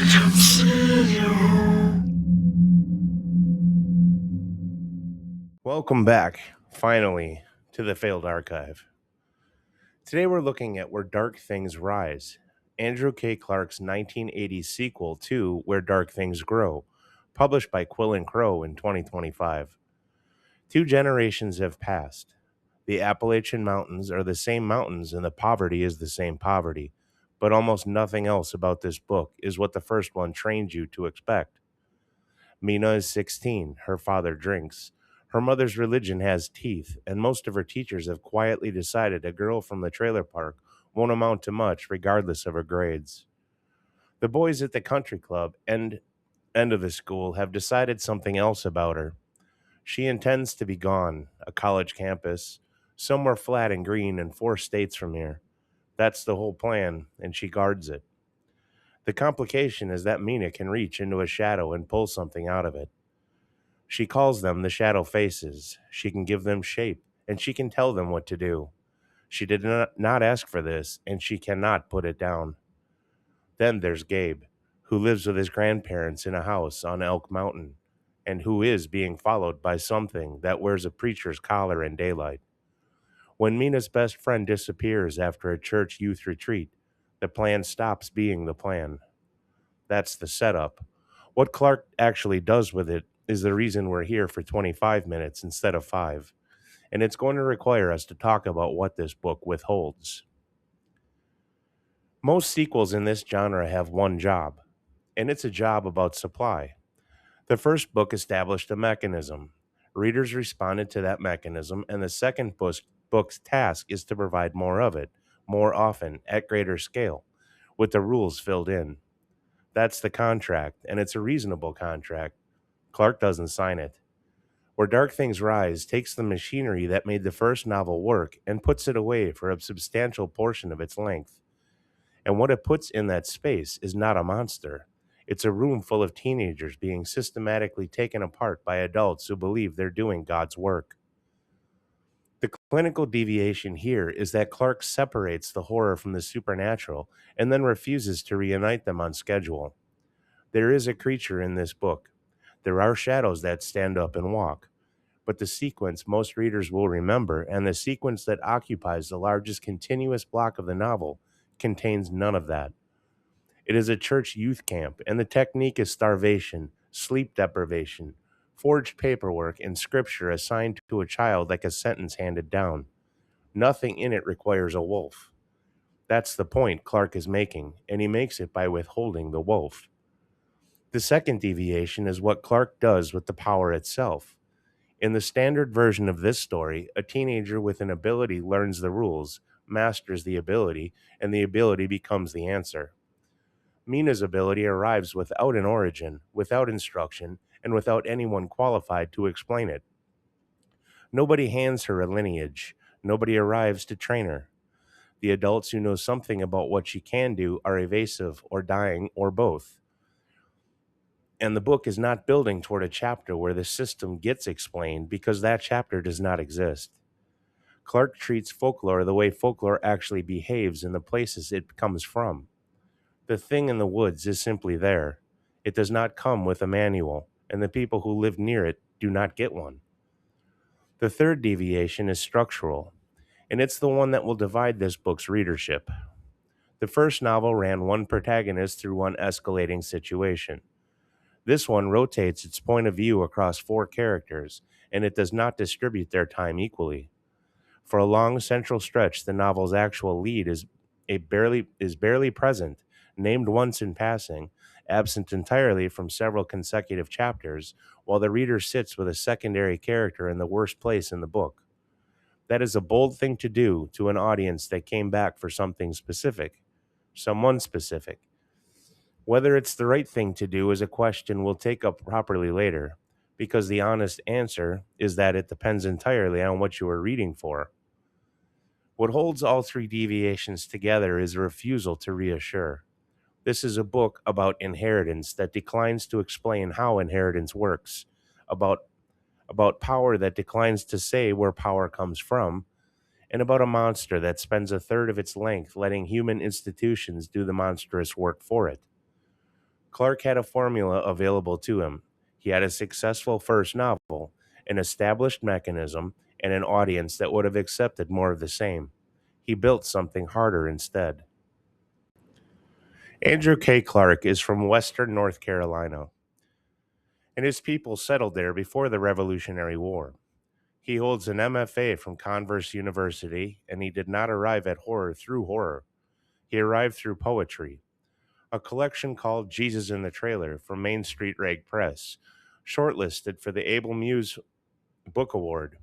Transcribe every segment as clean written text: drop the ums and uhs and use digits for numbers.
don't see you. Welcome back, finally, to the Failed Archive. Today we're looking at Where Dark Things Rise, Andrew K. Clarke's 1980 sequel to Where Dark Things Grow, published by Quill and Crow in 2025. 2 generations have passed. The Appalachian Mountains are the same mountains and the poverty is the same poverty, but almost nothing else about this book is what the first one trained you to expect. Mina is 16. Her father drinks. Her mother's religion has teeth, and most of her teachers have quietly decided a girl from the trailer park won't amount to much regardless of her grades. The boys at the country club end of the school have decided something else about her. She intends to be gone, a college campus, somewhere flat and green in 4 states from here. That's the whole plan, and she guards it. The complication is that Mina can reach into a shadow and pull something out of it. She calls them the shadow faces. She can give them shape, and she can tell them what to do. She did not ask for this, and she cannot put it down. Then there's Gabe, who lives with his grandparents in a house on Elk Mountain, and who is being followed by something that wears a preacher's collar in daylight. When Mina's best friend disappears after a church youth retreat, the plan stops being the plan. That's the setup. What Clark actually does with it is the reason we're here for 25 minutes instead of 5, and it's going to require us to talk about what this book withholds. Most sequels in this genre have one job, and it's a job about supply. The first book established a mechanism. Readers responded to that mechanism, and the second book's task is to provide more of it, more often, at greater scale, with the rules filled in. That's the contract, and it's a reasonable contract. Clark doesn't sign it. Where Dark Things Rise takes the machinery that made the first novel work and puts it away for a substantial portion of its length. And what it puts in that space is not a monster. It's a room full of teenagers being systematically taken apart by adults who believe they're doing God's work. The clinical deviation here is that Clark separates the horror from the supernatural and then refuses to reunite them on schedule. There is a creature in this book. There are shadows that stand up and walk. But the sequence most readers will remember, and the sequence that occupies the largest continuous block of the novel, contains none of that. It is a church youth camp, and the technique is starvation, sleep deprivation, forged paperwork, and scripture assigned to a child like a sentence handed down. Nothing in it requires a wolf. That's the point Clark is making, and he makes it by withholding the wolf. The second deviation is what Clark does with the power itself. In the standard version of this story, a teenager with an ability learns the rules, masters the ability, and the ability becomes the answer. Mina's ability arrives without an origin, without instruction, and without anyone qualified to explain it. Nobody hands her a lineage. Nobody arrives to train her. The adults who know something about what she can do are evasive or dying or both. And the book is not building toward a chapter where the system gets explained because that chapter does not exist. Clark treats folklore the way folklore actually behaves in the places it comes from. The thing in the woods is simply there. It does not come with a manual, and the people who live near it do not get one. The third deviation is structural, and it's the one that will divide this book's readership. The first novel ran one protagonist through one escalating situation. This one rotates its point of view across 4 characters, and it does not distribute their time equally. For a long central stretch, the novel's actual lead is barely present, named once in passing, absent entirely from several consecutive chapters, while the reader sits with a secondary character in the worst place in the book. That is a bold thing to do to an audience that came back for something specific, someone specific. Whether it's the right thing to do is a question we'll take up properly later, because the honest answer is that it depends entirely on what you are reading for. What holds all 3 deviations together is a refusal to reassure. This is a book about inheritance that declines to explain how inheritance works, about, about power that declines to say where power comes from, and about a monster that spends a third of its length letting human institutions do the monstrous work for it. Clark had a formula available to him. He had a successful first novel, an established mechanism, and an audience that would have accepted more of the same. He built something harder instead. Andrew K. Clark is from Western North Carolina, and his people settled there before the Revolutionary War. He holds an MFA from Converse University, and he did not arrive at horror through horror. He arrived through poetry. A collection called Jesus in the Trailer from Main Street Rag Press, shortlisted for the Able Muse Book Award.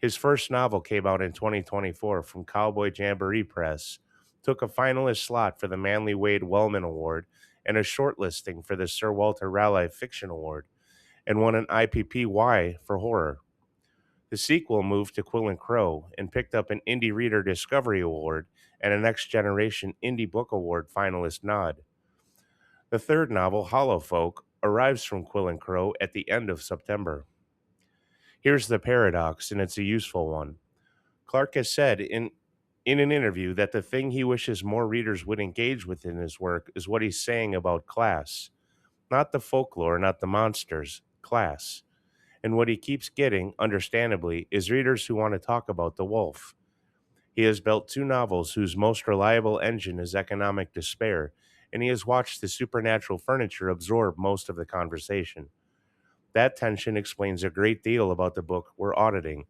His first novel came out in 2024 from Cowboy Jamboree Press, took a finalist slot for the Manly Wade Wellman Award and a shortlisting for the Sir Walter Raleigh Fiction Award, and won an IPPY for horror. The sequel moved to Quill and Crow and picked up an Indie Reader Discovery Award and a Next Generation Indie Book Award finalist nod. The third novel, Hollow Folk, arrives from Quill and Crow at the end of September. Here's the paradox, and it's a useful one. Clark has said in an interview that the thing he wishes more readers would engage with in his work is what he's saying about class. Not the folklore, not the monsters, class. And what he keeps getting, understandably, is readers who want to talk about the wolf. He has built two novels whose most reliable engine is economic despair, and he has watched the supernatural furniture absorb most of the conversation. That tension explains a great deal about the book we're auditing.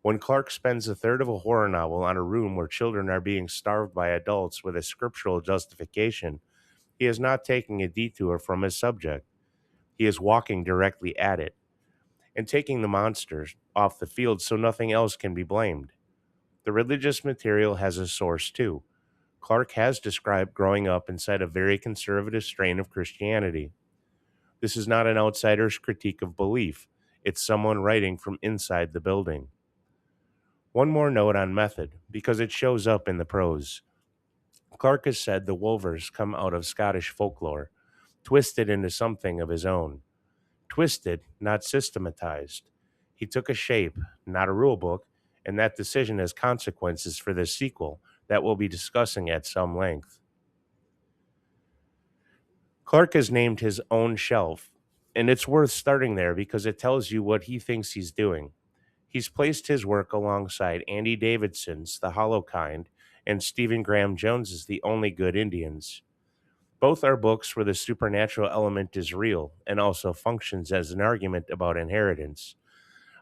When Clark spends a third of a horror novel on a room where children are being starved by adults with a scriptural justification, he is not taking a detour from his subject. He is walking directly at it and taking the monsters off the field so nothing else can be blamed. The religious material has a source too. Clark has described growing up inside a very conservative strain of Christianity. This is not an outsider's critique of belief, it's someone writing from inside the building. One more note on method, because it shows up in the prose. Clark has said the Wolvers come out of Scottish folklore, twisted into something of his own. Twisted, not systematized. He took a shape, not a rule book, and that decision has consequences for the sequel that we'll be discussing at some length. Clark has named his own shelf, and it's worth starting there because it tells you what he thinks he's doing. He's placed his work alongside Andy Davidson's The Hollow Kind and Stephen Graham Jones's The Only Good Indians. Both are books where the supernatural element is real and also functions as an argument about inheritance,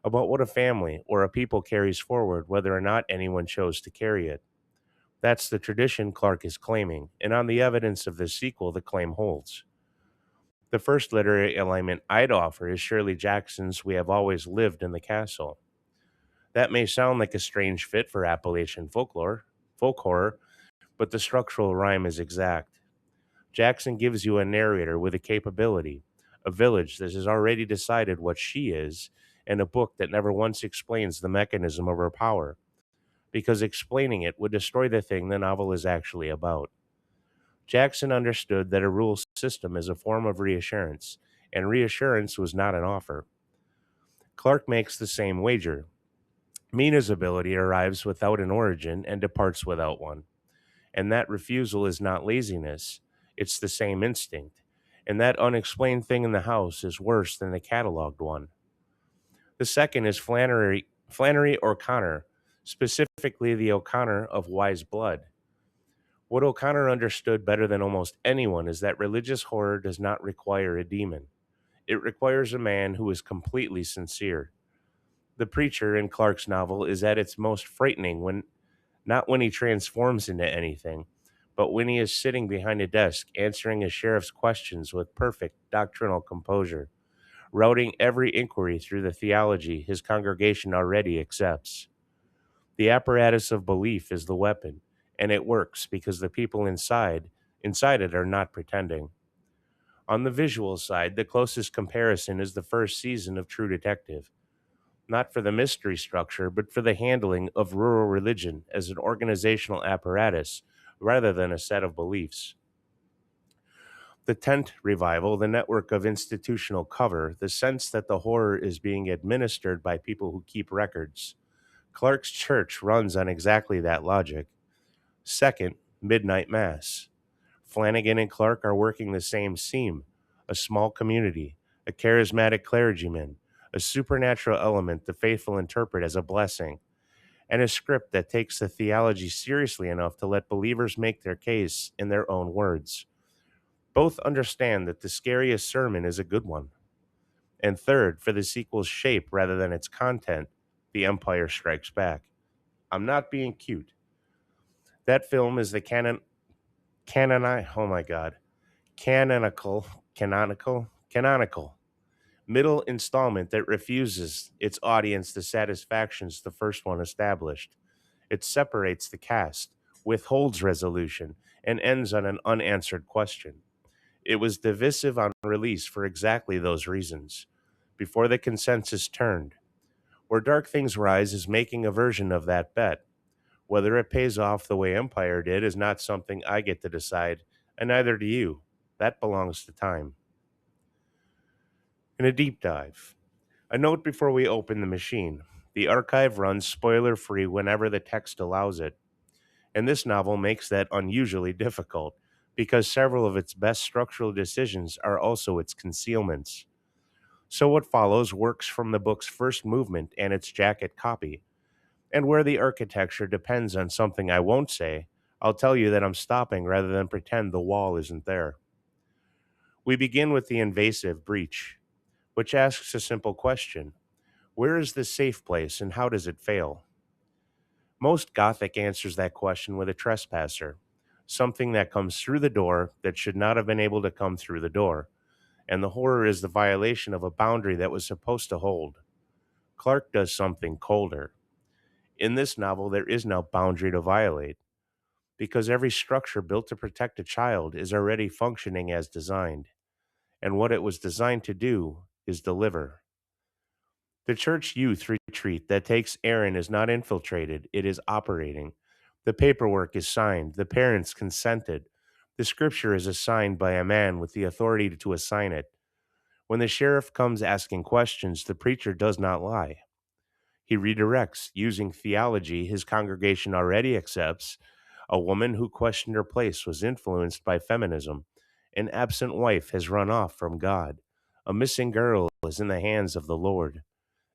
about what a family or a people carries forward whether or not anyone chose to carry it. That's the tradition Clark is claiming, and on the evidence of the sequel, the claim holds. The first literary alignment I'd offer is Shirley Jackson's We Have Always Lived in the Castle. That may sound like a strange fit for Appalachian folk horror, but the structural rhyme is exact. Jackson gives you a narrator with a capability, a village that has already decided what she is, and a book that never once explains the mechanism of her power, because explaining it would destroy the thing the novel is actually about. Jackson understood that a rule system is a form of reassurance, and reassurance was not an offer. Clark makes the same wager. Mina's ability arrives without an origin and departs without one. And that refusal is not laziness, it's the same instinct. And that unexplained thing in the house is worse than the cataloged one. The second is Flannery O'Connor, specifically the O'Connor of Wise Blood. What O'Connor understood better than almost anyone is that religious horror does not require a demon. It requires a man who is completely sincere. The preacher in Clark's novel is at its most frightening not when he transforms into anything, but when he is sitting behind a desk answering a sheriff's questions with perfect doctrinal composure, routing every inquiry through the theology his congregation already accepts. The apparatus of belief is the weapon, and it works because the people inside it are not pretending. On the visual side, the closest comparison is the first season of True Detective, not for the mystery structure, but for the handling of rural religion as an organizational apparatus rather than a set of beliefs. The tent revival, the network of institutional cover, the sense that the horror is being administered by people who keep records. Clark's church runs on exactly that logic. Second, Midnight Mass. Flanagan and Clark are working the same seam: a small community, a charismatic clergyman, a supernatural element the faithful interpret as a blessing, and a script that takes the theology seriously enough to let believers make their case in their own words. Both understand that the scariest sermon is a good one. And third, for the sequel's shape rather than its content, The Empire Strikes Back. I'm not being cute. That film is the oh my god, canonical, canonical middle installment that refuses its audience the satisfactions the first one established. It separates the cast, withholds resolution, and ends on an unanswered question. It was divisive on release for exactly those reasons. Before the consensus turned, Where Dark Things Rise is making a version of that bet. Whether it pays off the way Empire did is not something I get to decide, and neither do you. That belongs to time. In a deep dive, a note before we open the machine. The archive runs spoiler free whenever the text allows it, and this novel makes that unusually difficult because several of its best structural decisions are also its concealments. So what follows works from the book's first movement and its jacket copy. And where the architecture depends on something I won't say, I'll tell you that I'm stopping rather than pretend the wall isn't there. We begin with the invasive breach, which asks a simple question: where is this safe place and how does it fail? Most Gothic answers that question with a trespasser, something that comes through the door that should not have been able to come through the door, and the horror is the violation of a boundary that was supposed to hold. Clark does something colder. In this novel, there is no boundary to violate, because every structure built to protect a child is already functioning as designed, and what it was designed to do is deliver. The church youth retreat that takes Aaron is not infiltrated, it is operating. The paperwork is signed, the parents consented. The scripture is assigned by a man with the authority to assign it. When the sheriff comes asking questions, the preacher does not lie. He redirects, using theology his congregation already accepts. A woman who questioned her place was influenced by feminism. An absent wife has run off from God. A missing girl is in the hands of the Lord.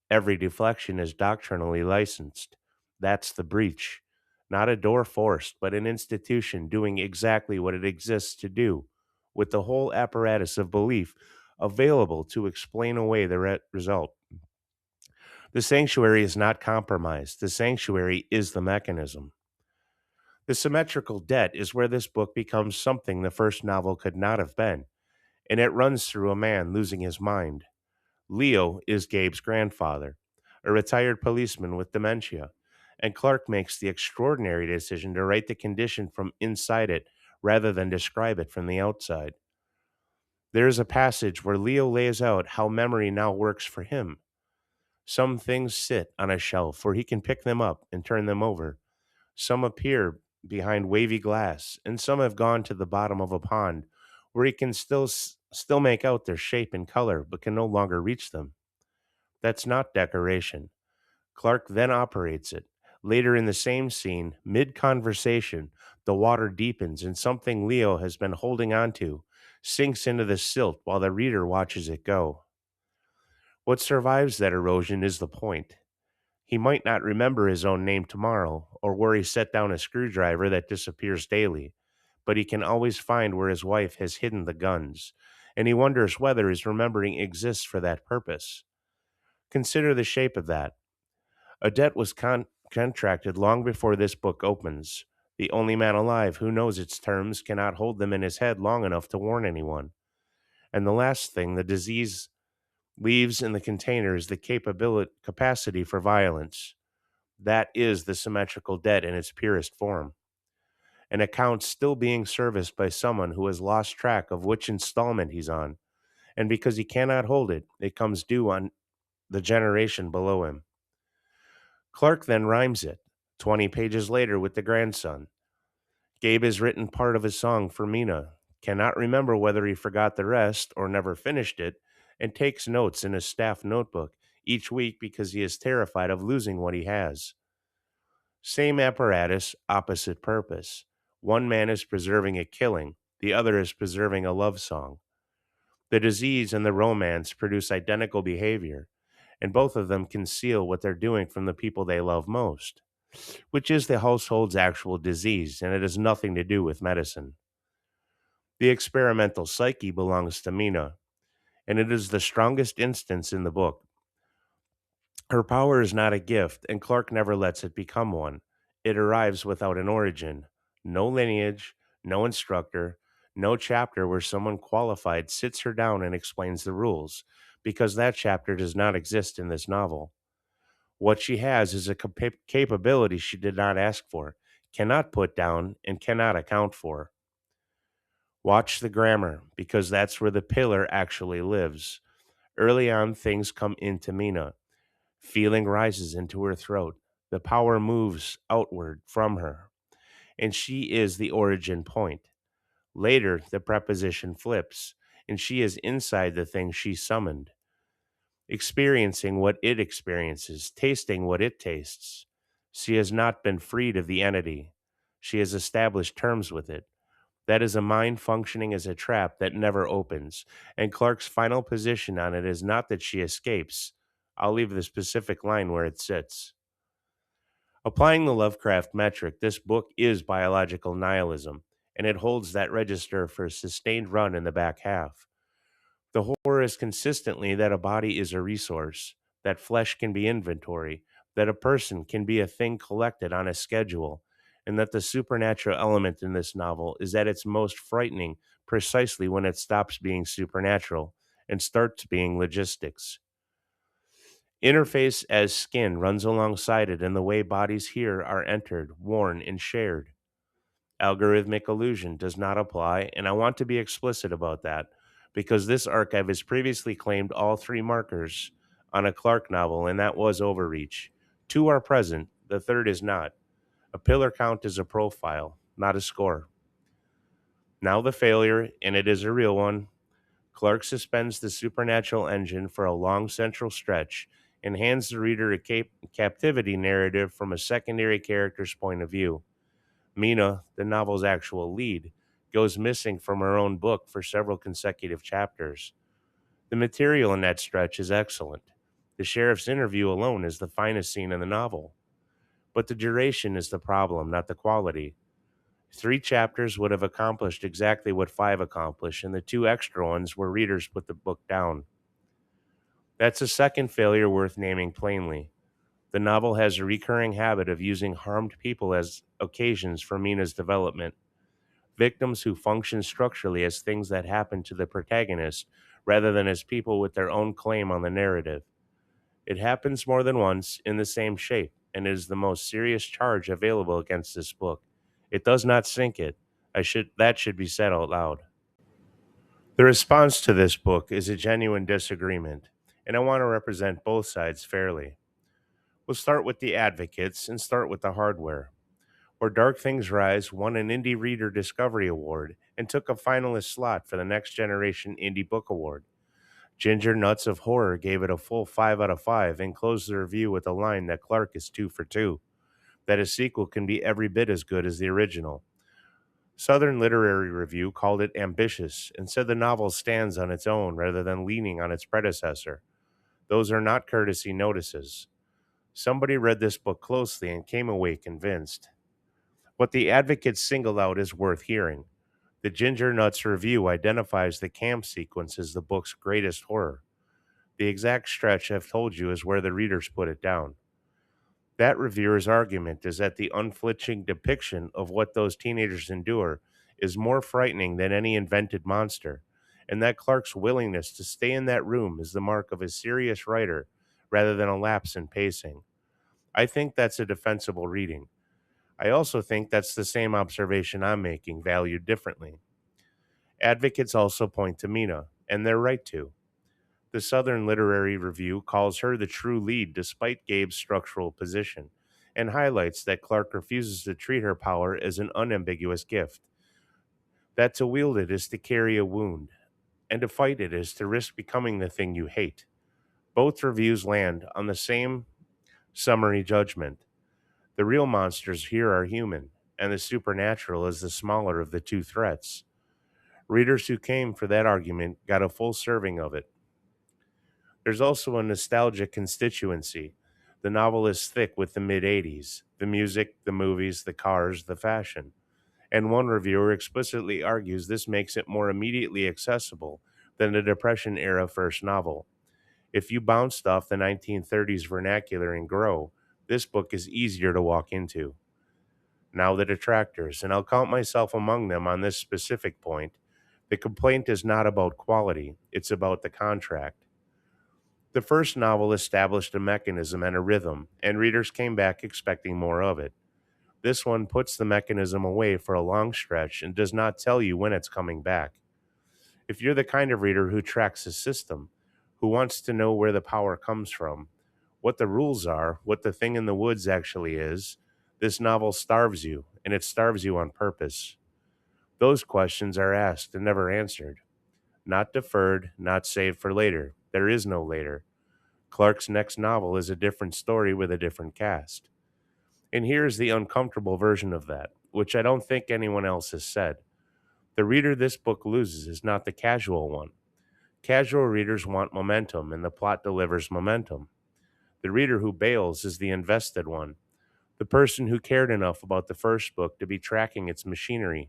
Every deflection is doctrinally licensed. That's the breach. Not a door forced, but an institution doing exactly what it exists to do, with the whole apparatus of belief available to explain away the result. The sanctuary is not compromised. The sanctuary is the mechanism. The symmetrical debt is where this book becomes something the first novel could not have been, and it runs through a man losing his mind. Leo is Gabe's grandfather, a retired policeman with dementia, and Clark makes the extraordinary decision to write the condition from inside it rather than describe it from the outside. There is a passage where Leo lays out how memory now works for him. Some things sit on a shelf where he can pick them up and turn them over. Some appear behind wavy glass, and some have gone to the bottom of a pond where he can still make out their shape and color but can no longer reach them. That's not decoration. Clark then operates it. Later in the same scene, mid conversation, the water deepens and something Leo has been holding on to sinks into the silt while the reader watches it go. What survives that erosion is the point. He might not remember his own name tomorrow or where he set down a screwdriver that disappears daily, but he can always find where his wife has hidden the guns, and he wonders whether his remembering exists for that purpose. Consider the shape of that. A debt was contracted long before this book opens. The only man alive who knows its terms cannot hold them in his head long enough to warn anyone. And the last thing the disease leaves in the container is the capacity for violence. That is the symmetrical debt in its purest form. An account still being serviced by someone who has lost track of which installment he's on, and because he cannot hold it, it comes due on the generation below him. Clark then rhymes it, 20 pages later with the grandson. Gabe has written part of his song for Mina, cannot remember whether he forgot the rest or never finished it, and takes notes in his staff notebook each week because he is terrified of losing what he has. Same apparatus, opposite purpose. One man is preserving a killing, The other is preserving a love song. The disease and the romance produce identical behavior, and both of them conceal what they're doing from the people they love most, which is the household's actual disease, and it has nothing to do with medicine. The experimental psyche belongs to Mina, and it is the strongest instance in the book. Her power is not a gift, and Clark never lets it become one. It arrives without an origin, no lineage, no instructor, no chapter where someone qualified sits her down and explains the rules, because that chapter does not exist in this novel. What she has is a capability she did not ask for, cannot put down, and cannot account for. Watch the grammar, because that's where the pillar actually lives. Early on, things come into Mina. Feeling rises into her throat. The power moves outward from her, and she is the origin point. Later, the preposition flips, and she is inside the thing she summoned, experiencing what it experiences, tasting what it tastes. She has not been freed of the entity. She has established terms with it. That is a mind functioning as a trap that never opens, and Clark's final position on it is not that she escapes. I'll leave the specific line where it sits. Applying the Lovecraft metric, this book is biological nihilism, and it holds that register for a sustained run in the back half. The horror is consistently that a body is a resource, that flesh can be inventory, that a person can be a thing collected on a schedule, and that the supernatural element in this novel is at its most frightening precisely when it stops being supernatural and starts being logistics. Interface as skin runs alongside it in the way bodies here are entered, worn, and shared. Algorithmic illusion does not apply, and I want to be explicit about that because this archive has previously claimed all three markers on a Clark novel, and that was overreach. Two are present, the third is not. A pillar count is a profile, not a score. Now the failure, and it is a real one. Clark suspends the supernatural engine for a long central stretch and hands the reader a captivity narrative from a secondary character's point of view. Mina, the novel's actual lead, goes missing from her own book for several consecutive chapters. The material in that stretch is excellent. The sheriff's interview alone is the finest scene in the novel. But the duration is the problem, not the quality. Three chapters would have accomplished exactly what five accomplished, and the two extra ones where readers put the book down. That's a second failure worth naming plainly. The novel has a recurring habit of using harmed people as occasions for Mina's development, victims who function structurally as things that happen to the protagonist rather than as people with their own claim on the narrative. It happens more than once in the same shape, and it is the most serious charge available against this book. It does not sink it. That should be said out loud. The response to this book is a genuine disagreement, and I want to represent both sides fairly. We'll start with the advocates and start with the hardware. Where Dark Things Rise won an Indie Reader Discovery Award and took a finalist slot for the Next Generation Indie Book Award. Ginger Nuts of Horror gave it a full 5 out of 5 and closed the review with a line that Clark is 2 for 2, that a sequel can be every bit as good as the original. Southern Literary Review called it ambitious and said the novel stands on its own rather than leaning on its predecessor. Those are not courtesy notices. Somebody read this book closely and came away convinced. What the advocates singled out is worth hearing. The Ginger Nuts review identifies the camp sequence as the book's greatest horror. The exact stretch I've told you is where the readers put it down. That reviewer's argument is that the unflinching depiction of what those teenagers endure is more frightening than any invented monster, and that Clark's willingness to stay in that room is the mark of a serious writer rather than a lapse in pacing. I think that's a defensible reading. I also think that's the same observation I'm making, valued differently. Advocates also point to Mina, and they're right to. The Southern Literary Review calls her the true lead despite Gabe's structural position, and highlights that Clark refuses to treat her power as an unambiguous gift. That to wield it is to carry a wound, and to fight it is to risk becoming the thing you hate. Both reviews land on the same summary judgment. The real monsters here are human, and the supernatural is the smaller of the two threats. Readers who came for that argument got a full serving of it. There's also a nostalgia constituency. The novel is thick with the mid 80s, the music, the movies, the cars, the fashion. And one reviewer explicitly argues this makes it more immediately accessible than the Depression era first novel. If you bounced off the 1930s vernacular and grow, this book is easier to walk into. Now, the detractors, and I'll count myself among them on this specific point, the complaint is not about quality, it's about the contract. The first novel established a mechanism and a rhythm, and readers came back expecting more of it. This one puts the mechanism away for a long stretch and does not tell you when it's coming back. If you're the kind of reader who tracks a system, who wants to know where the power comes from, what the rules are, what the thing in the woods actually is, this novel starves you, and it starves you on purpose. Those questions are asked and never answered. Not deferred, not saved for later. There is no later. Clark's next novel is a different story with a different cast. And here's the uncomfortable version of that, which I don't think anyone else has said. The reader this book loses is not the casual one. Casual readers want momentum, and the plot delivers momentum. The reader who bails is the invested one, the person who cared enough about the first book to be tracking its machinery.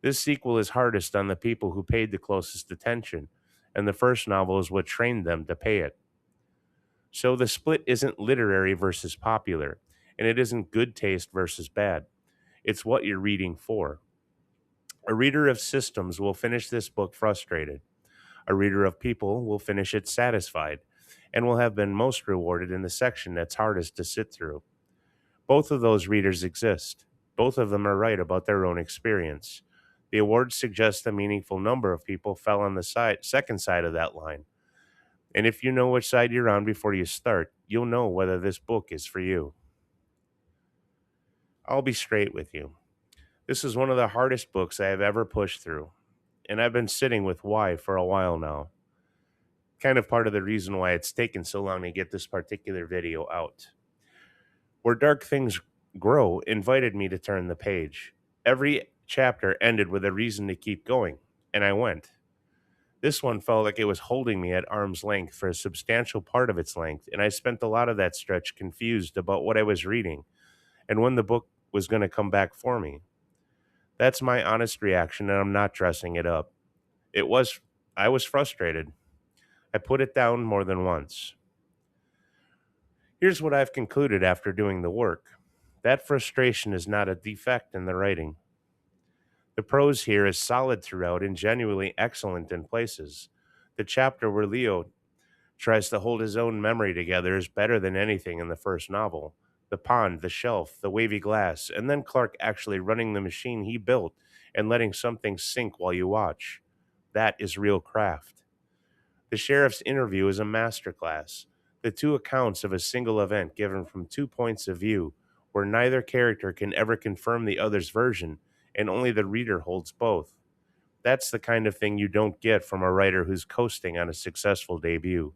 This sequel is hardest on the people who paid the closest attention, and the first novel is what trained them to pay it. So the split isn't literary versus popular, and it isn't good taste versus bad. It's what you're reading for. A reader of systems will finish this book frustrated. A reader of people will finish it satisfied, and will have been most rewarded in the section that's hardest to sit through. Both of those readers exist. Both of them are right about their own experience. The awards suggest a meaningful number of people fell on the second side of that line. And if you know which side you're on before you start, you'll know whether this book is for you. I'll be straight with you. This is one of the hardest books I have ever pushed through, and I've been sitting with why for a while now. Kind of part of the reason why it's taken so long to get this particular video out. Where Dark Things Grow invited me to turn the page. Every chapter ended with a reason to keep going, and I went. This one felt like it was holding me at arm's length for a substantial part of its length, and I spent a lot of that stretch confused about what I was reading and when the book was going to come back for me. That's my honest reaction, and I'm not dressing it up. It was, I was frustrated. I put it down more than once. Here's what I've concluded after doing the work. That frustration is not a defect in the writing. The prose here is solid throughout and genuinely excellent in places. The chapter where Leo tries to hold his own memory together is better than anything in the first novel. The pond, the shelf, the wavy glass, and then Clark actually running the machine he built and letting something sink while you watch. That is real craft. The sheriff's interview is a masterclass. The two accounts of a single event given from two points of view, where neither character can ever confirm the other's version, and only the reader holds both. That's the kind of thing you don't get from a writer who's coasting on a successful debut.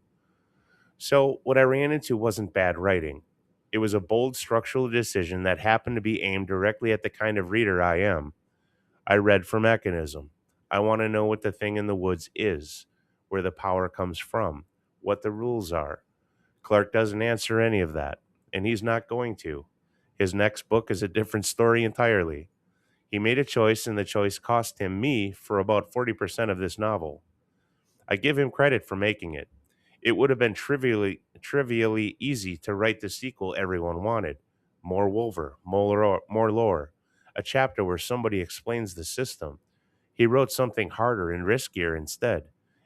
So, what I ran into wasn't bad writing. It was a bold structural decision that happened to be aimed directly at the kind of reader I am. I read for mechanism. I want to know what the thing in the woods is, where the power comes from, what the rules are. Clark doesn't answer any of that, and he's not going to. His next book is a different story entirely. He made a choice, and the choice cost him me for about 40% of this novel. I give him credit for making it. It would have been trivially easy to write the sequel everyone wanted. More Wolver, more lore, a chapter where somebody explains the system. He wrote something harder and riskier instead,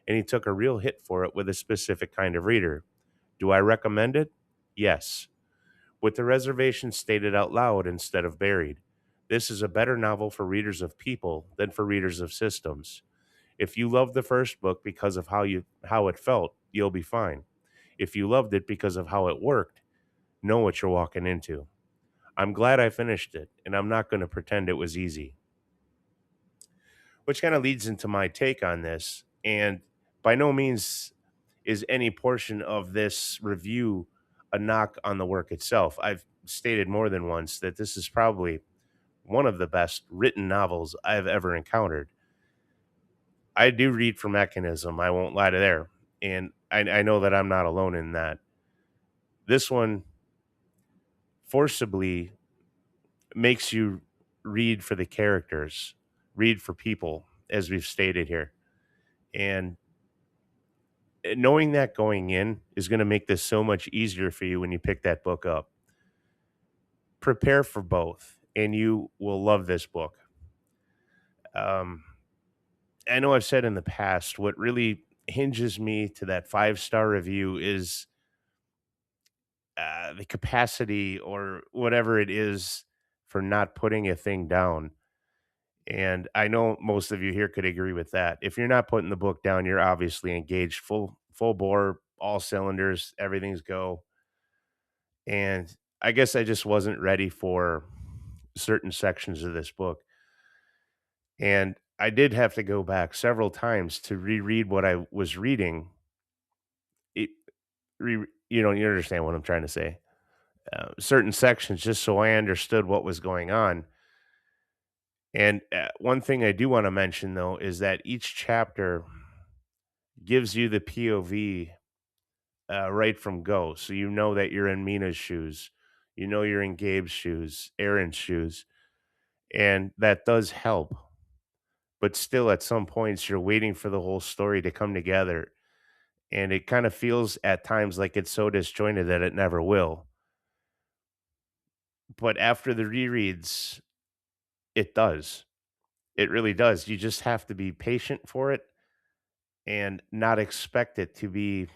and he took a real hit for it with a specific kind of reader. Do I recommend it? Yes, with the reservation stated out loud instead of buried. This is a better novel for readers of people than for readers of systems. If you loved the first book because of how it felt, you'll be fine. If you loved it because of how it worked, know what you're walking into. I'm glad I finished it, and I'm not going to pretend it was easy. Which kind of leads into my take on this, and by no means is any portion of this review a knock on the work itself. I've stated more than once that this is probably one of the best written novels I've ever encountered. I do read for mechanism. I won't lie to there, and I know that I'm not alone in that. This one forcibly makes you read for the characters, read for people, as we've stated here, and knowing that going in is going to make this so much easier for you when you pick that book up. Prepare for both, and you will love this book. Um, I know I've said in the past, what really hinges me to that 5-star review is the capacity or whatever it is for not putting a thing down. And I know most of you here could agree with that. If you're not putting the book down, you're obviously engaged full bore, all cylinders, everything's go. And I guess I just wasn't ready for certain sections of this book. And I did have to go back several times to reread what I was reading. It, you understand what I'm trying to say. Certain sections just so I understood what was going on. And one thing I do want to mention though is that each chapter gives you the POV right from go. So you know that you're in Mina's shoes, you know you're in Gabe's shoes, Aaron's shoes, and that does help. But still, at some points, you're waiting for the whole story to come together, and it kind of feels at times like it's so disjointed that it never will. But after the rereads, it does. It really does. You just have to be patient for it and not expect it to be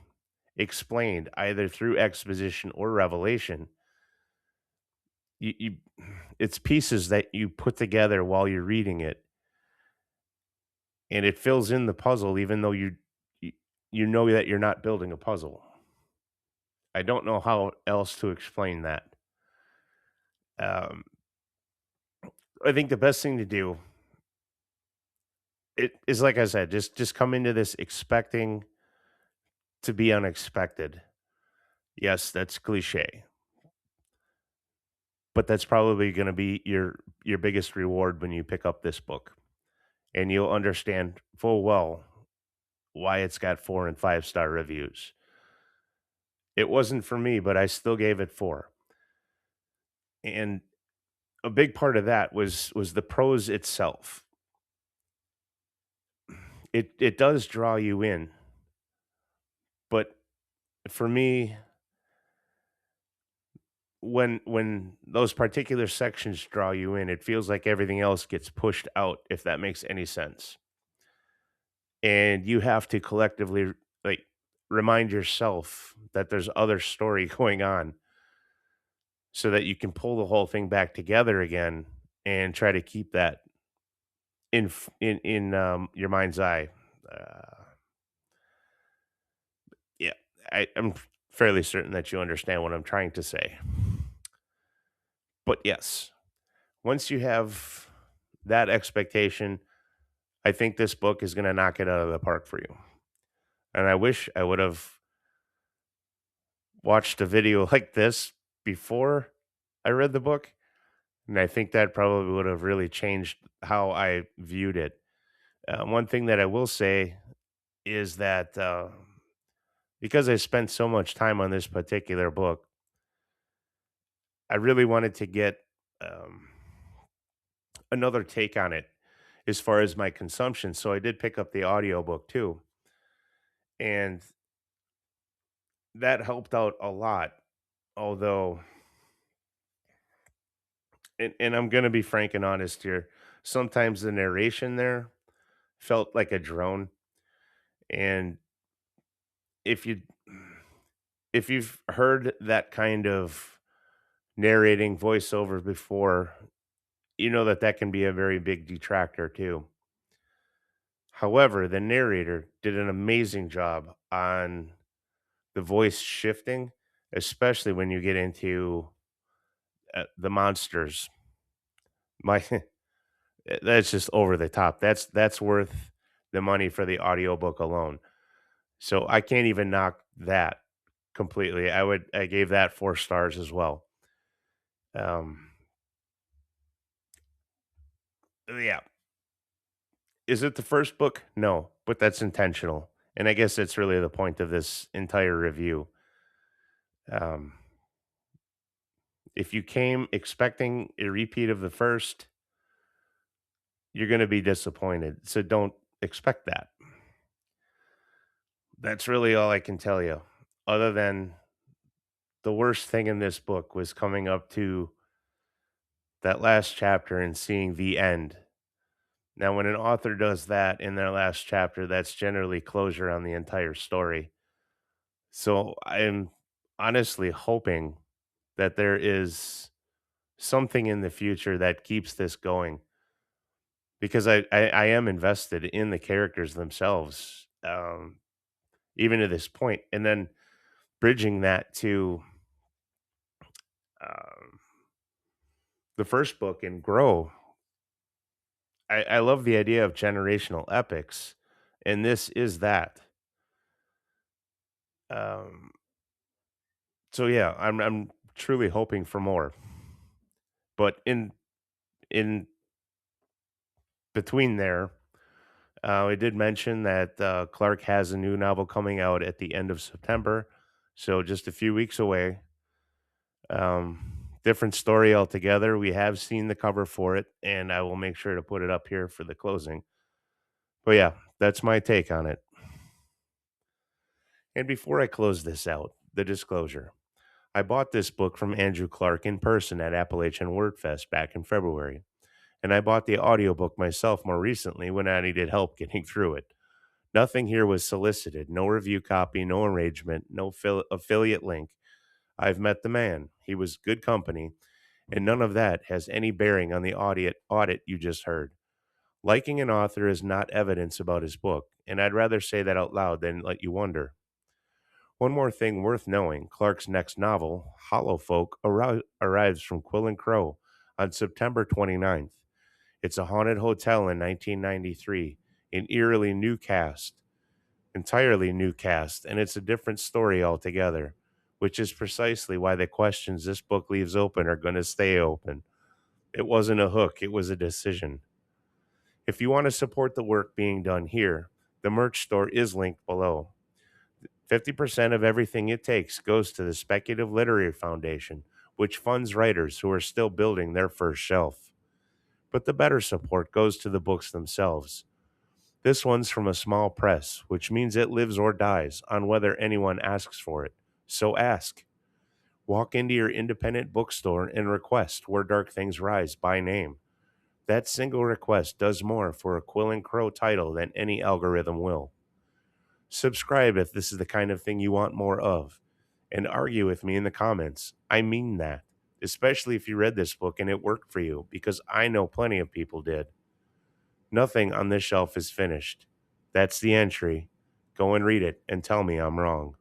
explained either through exposition or revelation. You it's pieces that you put together while you're reading it, and it fills in the puzzle even though you, you know that you're not building a puzzle. I don't know how else to explain that. Um, I think the best thing to do it is like I said, just come into this expecting to be unexpected. Yes, that's cliche, but that's probably going to be your biggest reward when you pick up this book, and you'll understand full well why it's got 4 and 5-star reviews. It wasn't for me, but I still gave it 4. And a big part of that was the prose itself. It does draw you in, but for me, when those particular sections draw you in, it feels like everything else gets pushed out, if that makes any sense. And you have to collectively like remind yourself that there's other story going on so that you can pull the whole thing back together again and try to keep that in your mind's eye. Uh, yeah, I'm fairly certain that you understand what I'm trying to say. But yes, once you have that expectation, I think this book is going to knock it out of the park for you. And I wish I would have watched a video like this before I read the book. And I think that probably would have really changed how I viewed it. One thing that I will say is that because I spent so much time on this particular book, I really wanted to get um, another take on it as far as my consumption. So I did pick up the audiobook too. And that helped out a lot. Although, and I'm going to be frank and honest here, sometimes the narration there felt like a drone. And if you if you've heard that kind of narrating voiceover before, you know that that can be a very big detractor too. However, the narrator did an amazing job on the voice shifting, especially when you get into the monsters. My that's just over the top. That's worth the money for the audiobook alone. So I can't even knock that completely. I gave that 4 stars as well. Um yeah. Is it the first book? No, but that's intentional. And I guess that's really the point of this entire review. Um, if you came expecting a repeat of the first, you're going to be disappointed. So don't expect that. That's really all I can tell you. Other than the worst thing in this book was coming up to that last chapter and seeing the end. Now, when an author does that in their last chapter, that's generally closure on the entire story. So I'm honestly hoping that there is something in the future that keeps this going because I am invested in the characters themselves, even to this point. And then bridging that to um, the first book and Grow, I love the idea of generational epics, and this is that. Um, so yeah, I'm truly hoping for more. But in between there, we did mention that Clark has a new novel coming out at the end of September, so just a few weeks away. Different story altogether. We have seen the cover for it, and I will make sure to put it up here for the closing. But yeah, that's my take on it. And before I close this out, the disclosure. I bought this book from Andrew Clark in person at Appalachian Wordfest back in February, and I bought the audiobook myself more recently when I needed help getting through it. Nothing here was solicited, no review copy, no arrangement, no affiliate link. I've met the man. He was good company, and none of that has any bearing on the audit you just heard. Liking an author is not evidence about his book, and I'd rather say that out loud than let you wonder. One more thing worth knowing, Clark's next novel, Hollow Folk, arrives from Quill and Crow on September 29th. It's a haunted hotel in 1993, an eerily new cast, entirely new cast, and it's a different story altogether, which is precisely why the questions this book leaves open are going to stay open. It wasn't a hook, it was a decision. If you want to support the work being done here, the merch store is linked below. 50% of everything it takes goes to the Speculative Literary Foundation, which funds writers who are still building their first shelf. But the better support goes to the books themselves. This one's from a small press, which means it lives or dies on whether anyone asks for it. So ask. Walk into your independent bookstore and request Where Dark Things Rise by name. That single request does more for a Quill and Crow title than any algorithm will. Subscribe if this is the kind of thing you want more of, and argue with me in the comments. I mean that, especially if you read this book and it worked for you, because I know plenty of people did. Nothing on this shelf is finished. That's the entry. Go and read it and tell me I'm wrong.